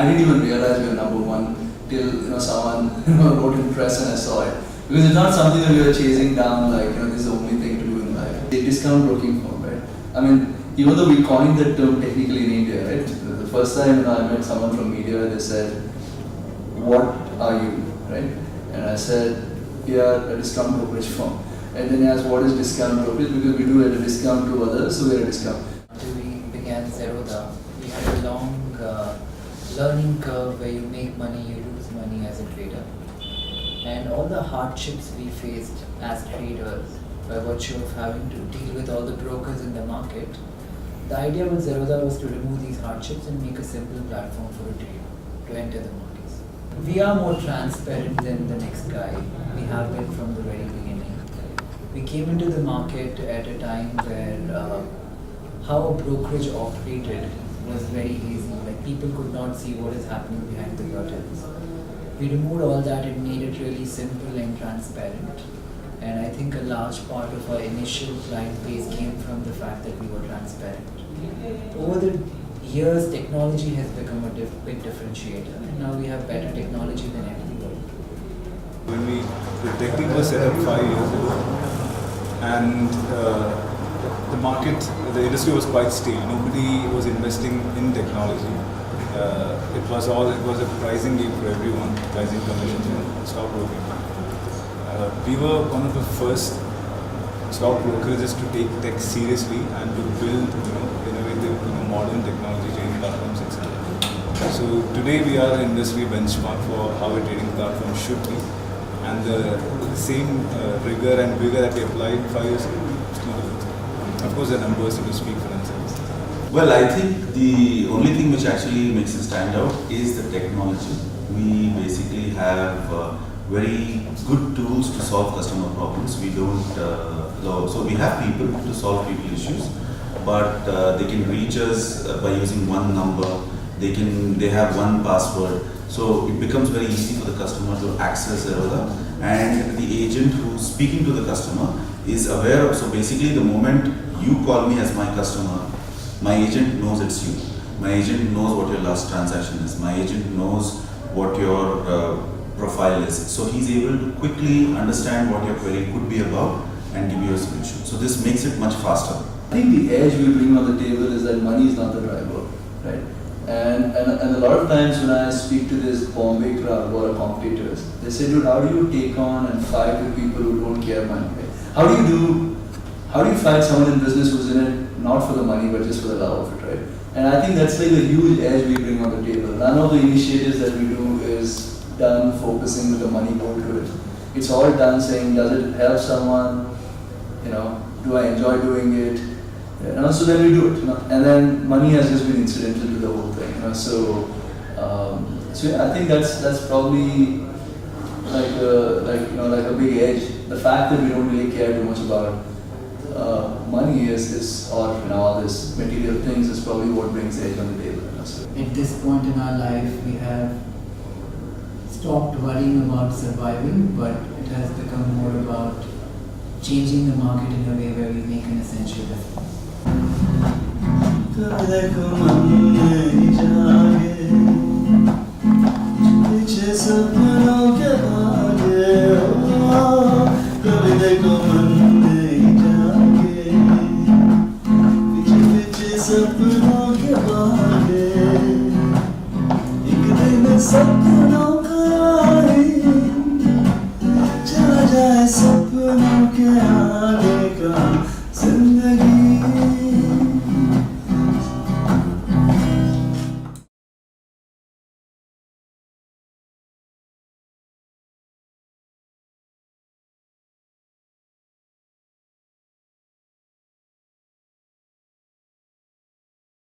didn't even realize we were number one till someone wrote in press and I saw it. Because it's not something that we were chasing down like this is the only thing to do in life. The discount broking firm, right? I mean, even though we coined that term technically in India, right? The first time I met someone from media, they said, "What are you?" Right? And I said, "We are a discount brokerage firm." And then he asked, "What is discount brokerage?" Because we do at a discount to others, so we are a discount. Until we began Zerodha, we had a long learning curve where you make money, you lose money as a trader. And all the hardships we faced as traders by virtue of having to deal with all the brokers in the market, the idea with Zerodha was to remove these hardships and make a simple platform for a trader to enter the markets. We are more transparent than the next guy. We have been from the very beginning. We came into the market at a time where how a brokerage operated was very easy. Like people could not see what is happening behind the curtains. We removed all that and made it really simple and transparent. And I think a large part of our initial client base came from the fact that we were transparent. Over the years, technology has become a big differentiator, and now we have better technology than everybody. When the tech team was set up 5 years ago, and the market, the industry was quite stale. Nobody was investing in technology. It was a pricing game for everyone, pricing commissions and stock broking. We were one of the first stock brokerages to take tech seriously and to build, innovative, modern technology trading platforms, etc. So today we are an industry benchmark for how a trading platform should be, and the same rigor and vigor that we applied 5 years ago. Of course, the numbers to speak for themselves. Well, I think the only thing which actually makes it stand out is the technology. We basically have very good tools to solve customer problems. We don't, so we have people to solve people issues, but they can reach us by using one number. They have one password. So it becomes very easy for the customer to access Zerodha, and the agent who's speaking to the customer is aware of. So basically, the moment you call me as my customer, my agent knows it's you. My agent knows what your last transaction is. My agent knows what your profile is. So he's able to quickly understand what your query could be about and give you a solution. So this makes it much faster. I think the edge we bring on the table is that money is not the driver, right? And a lot of times when I speak to this Bombay crowd or competitors, they say, "Dude, how do you take on and fight with people who don't care money? Right? How do you fight someone in business who's in it not for the money but just for the love of it, right?" And I think that's like a huge edge we bring on the table. None of the initiatives that we do is done focusing with the money goal to it. It's all done saying, does it help someone? Do I enjoy doing it? So then we do it. And then money has just been incidental to the whole thing. So yeah, I think that's probably like a big edge. The fact that we don't really care too much about money or all this material things is probably what brings edge on the table. So. At this point in our life, we have stopped worrying about surviving, but it has become more about changing the market in a way where we make an essential difference. सपनों के बागे एक दिन सब